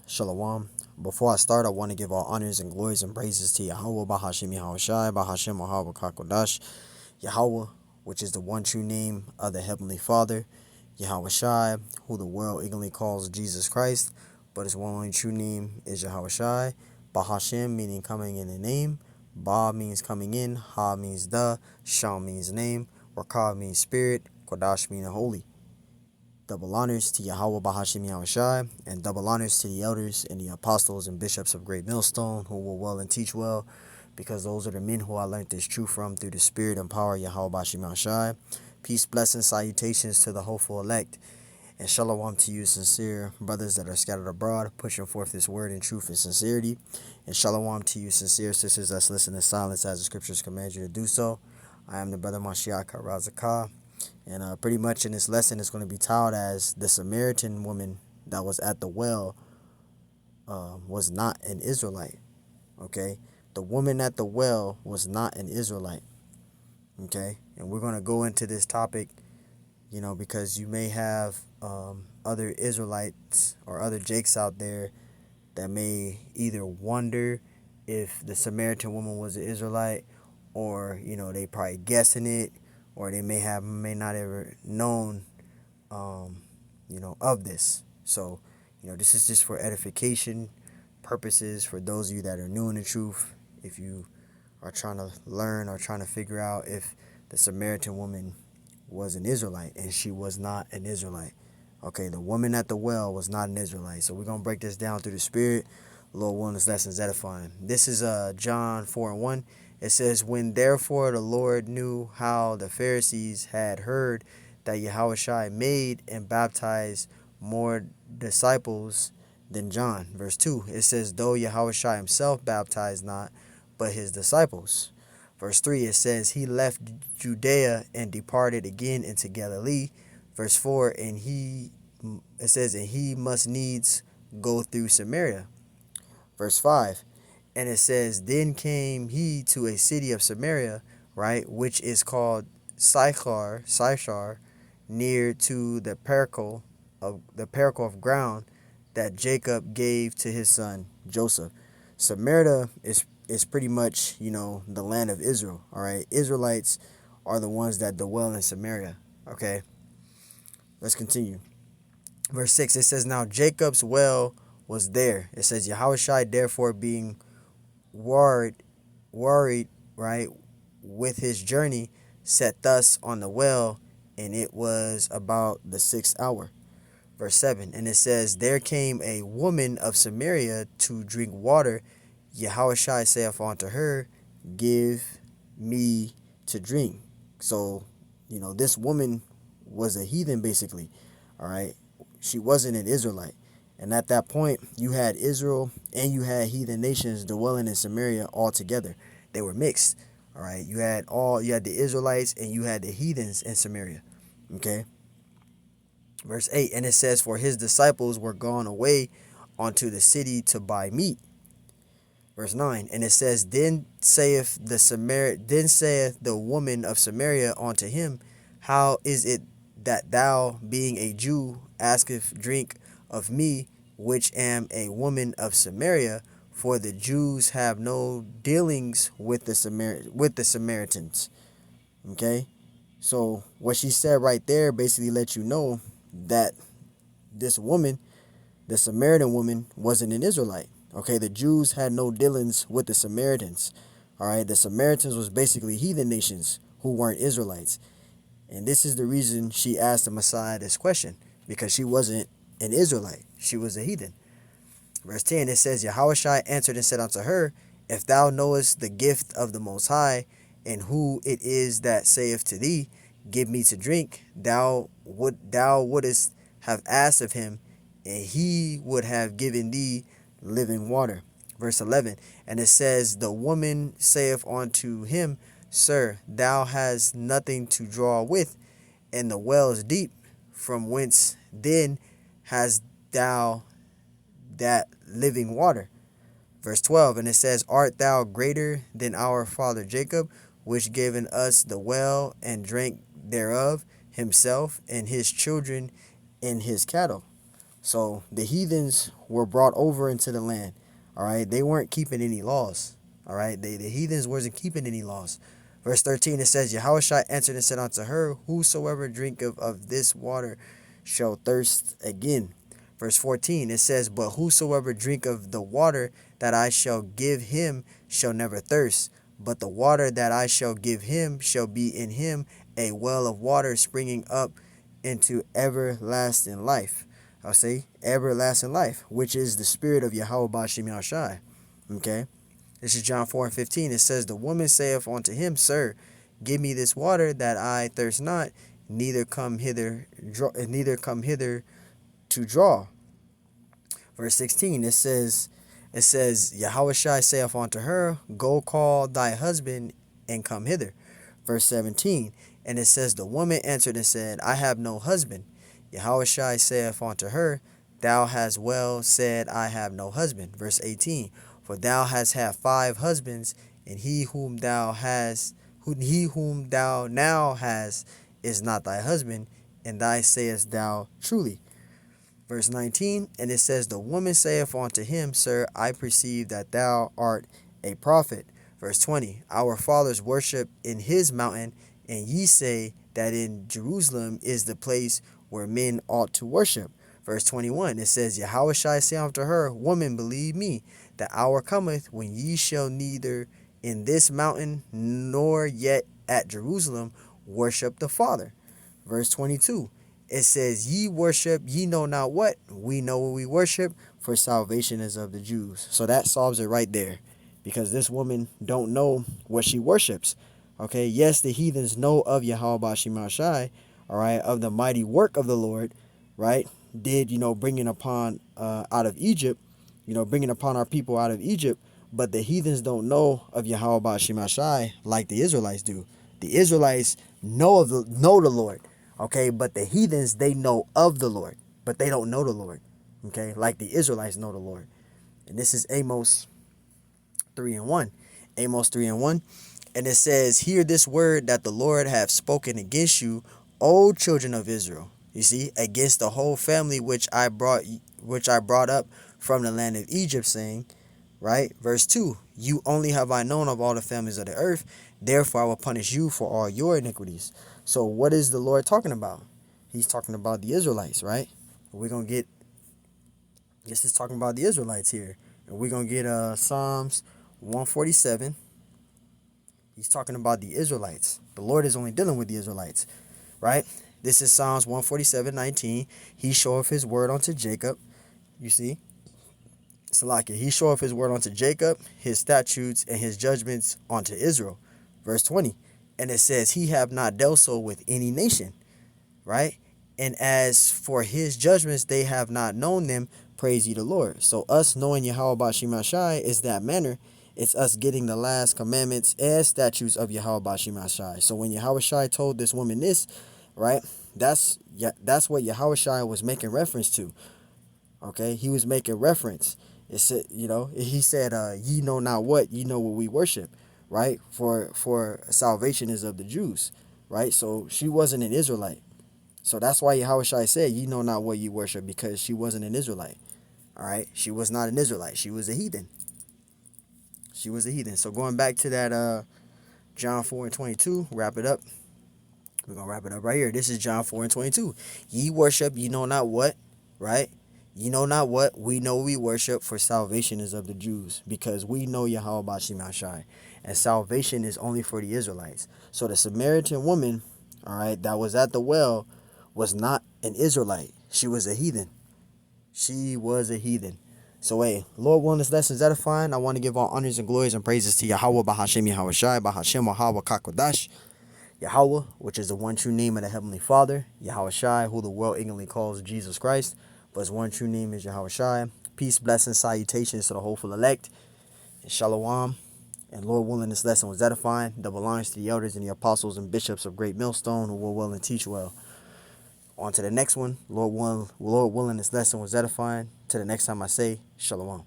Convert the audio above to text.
Shalom. Before I start, I want to give all honors and glories and praises to Yahweh, Bahashim Yahushai, Bahashim Yahweh Kakodash, Yahweh, which is the one true name of the Heavenly Father, Yahushai, who the world ignorantly calls Jesus Christ, but his one only true name is Yahushai, Bahashim, meaning coming in the name, Ba means coming in, Ha means the, Sham means name, Rakah means spirit, Kodash meaning holy. Double honors to Yahweh Bahashim Yahushai, and double honors to the elders and the apostles and bishops of Great Millstone who will well and teach well, because those are the men who I learned this truth from through the spirit and power of Yahweh Bahashim Yahushai. Peace, blessings, salutations to the hopeful elect, and shalom to you sincere brothers that are scattered abroad, pushing forth this word in truth and sincerity, and shalom to you sincere sisters that's listening in silence as the scriptures command you to do so. I am the brother Mashiach Razakah. And pretty much in this lesson, it's going to be titled as the Samaritan woman that was at the well was not an Israelite. Okay, the woman at the well was not an Israelite. Okay, and we're going to go into this topic, because you may have other Israelites or other Jakes out there that may either wonder if the Samaritan woman was an Israelite, or they probably guessing it, or they may not ever known of this. So this is just for edification purposes for those of you that are new in the truth. If you are trying to learn or trying to figure out if the Samaritan woman was an Israelite, and she was not an Israelite. Okay, the woman at the well was not an Israelite. So we're going to break this down through the spirit. Lord willing, this lesson is edifying. This is John 4:1. It says, when therefore the Lord knew how the Pharisees had heard that Yahushua made and baptized more disciples than John. Verse 2, it says, though Yahushua himself baptized not, but his disciples. Verse 3, it says, he left Judea and departed again into Galilee. Verse 4, and he must needs go through Samaria. Verse 5, and it says, then came he to a city of Samaria, right, which is called Sychar, near to the pericle of ground that Jacob gave to his son Joseph. Samaria is pretty much, the land of Israel. All right, Israelites are the ones that dwell in Samaria. Okay, let's continue. Verse 6, it says, now Jacob's well was there. It says, Yahushua therefore being worried, right, with his journey, sat thus on the well, and it was about the 6th hour. Verse 7, and it says, there came a woman of Samaria to drink water. Yahushua saith unto her, give me to drink. So, this woman was a heathen, basically. All right, she wasn't an Israelite. And at that point, you had Israel and you had heathen nations dwelling in Samaria all together. They were mixed. All right. You had the Israelites and you had the heathens in Samaria. Okay. Verse 8, and it says, for his disciples were gone away unto the city to buy meat. Verse 9, and it says, then saith the woman of Samaria unto him, how is it that thou, being a Jew, asketh drink of me, which am a woman of Samaria? For the Jews have no dealings with the Samaritans. Okay, so what she said right there basically let you know that this woman, the Samaritan woman, wasn't an Israelite. Okay, the Jews had no dealings with the Samaritans. All right, the Samaritans was basically heathen nations who weren't Israelites. And this is the reason she asked the Messiah this question, because she wasn't an Israelite. She was a heathen. Verse 10, it says, Yahushua answered and said unto her, if thou knowest the gift of the Most High, and who it is that saith to thee, give me to drink, thou wouldest have asked of him, and he would have given thee living water. Verse 11, and it says, the woman saith unto him, sir, thou hast nothing to draw with, and the well is deep. From whence then hast thou that living water? Verse 12, and it says, art thou greater than our father Jacob, which given us the well, and drank thereof himself, and his children, and his cattle? So the heathens were brought over into the land. All right, they weren't keeping any laws. All right, the heathens wasn't keeping any laws. Verse 13, it says, Yahushua answered and said unto her, whosoever drinketh of this water shall thirst again. Verse 14, it says, but whosoever drink of the water that I shall give him shall never thirst, but the water that I shall give him shall be in him a well of water springing up into everlasting life. I'll say everlasting life, which is the spirit of Yahweh Bashim Yahshai. Okay? This is John 4 and 15. It says, the woman saith unto him, Sir, give me this water that I thirst not, neither come hither to draw. Verse 16, it says, Yahushua saith unto her, Go call thy husband and come hither. Verse 17, and it says, the woman answered and said, I have no husband. Yahushua saith unto her, Thou hast well said, I have no husband. Verse 18, for thou hast had 5 husbands, and he whom thou now hast is not thy husband, and thy sayest thou truly. Verse 19, and it says, the woman saith unto him, Sir, I perceive that thou art a prophet. Verse 20, our fathers worship in his mountain, and ye say that in Jerusalem is the place where men ought to worship. Verse 21, it says, Yahushua saith unto her, Woman, believe me, the hour cometh when ye shall neither in this mountain nor yet at Jerusalem worship the Father. Verse 22, it says, Ye worship, ye know not what, we know what we worship, for salvation is of the Jews. So that solves it right there, because this woman don't know what she worships. Okay, yes, the heathens know of Yahweh Bashim Shai, all right, of the mighty work of the Lord, right, did, bringing upon out of Egypt, bringing upon our people out of Egypt, but the heathens don't know of Yahweh Bashim Shai like the Israelites do. The Israelites know the Lord. Okay, but the heathens, they know of the Lord, but they don't know the Lord. Okay, like the Israelites know the Lord. And this is Amos 3 and 1. Amos 3 and 1. And it says, Hear this word that the Lord hath spoken against you, O children of Israel. You see, against the whole family which I brought up from the land of Egypt, saying, right? Verse 2, You only have I known of all the families of the earth, therefore I will punish you for all your iniquities. So what is the Lord talking about? He's talking about the Israelites, right? We're going to get, this is talking about the Israelites here. And we're going to get Psalms 147. He's talking about the Israelites. The Lord is only dealing with the Israelites, right? This is Psalms 147:19. He showeth his word unto Jacob. You see? Salakia, he showeth his word unto Jacob, his statutes and his judgments unto Israel. Verse 20. And it says, He have not dealt so with any nation, right? And as for his judgments, they have not known them. Praise ye the Lord. So us knowing Yahweh Bashim Shai is that manner. It's us getting the last commandments and statutes of Yahweh Bashim Shai. So when Yahweh Shai told this woman this, right, that's what Yahweh Shai was making reference to. Okay, he was making reference. It said, he said, ye know not what, ye know what we worship, right? For salvation is of the Jews, right? So she wasn't an Israelite. So that's why Yahushua said, ye know not what you worship, because she wasn't an Israelite. All right, she was not an Israelite. She was a heathen. She was a heathen. So going back to that John 4 and 22, wrap it up. We're going to wrap it up right here. This is John 4 and 22. Ye worship, ye know not what, right? Ye know not what, we know we worship, for salvation is of the Jews, because we know Yahweh Bashim Shai, and salvation is only for the Israelites. So the Samaritan woman, all right, that was at the well, was not an Israelite. She was a heathen. She was a heathen. So, hey, Lord willing, this lesson is edifying. I want to give all honors and glories and praises to Yahweh Bahashem Yahweh Shai, Bahashem Yahweh Kakodash, Yahweh, which is the one true name of the Heavenly Father, Yahweh Shai, who the world ignorantly calls Jesus Christ, but his one true name is Yahweh Shai. Peace, blessings, salutations to the hopeful elect, and shalom. And Lord willing, this lesson was edifying. That belongs to the elders and the apostles and bishops of Great Millstone, who will well and teach well. On to the next one. Lord willing, this lesson was edifying. To the next time I say, shalom.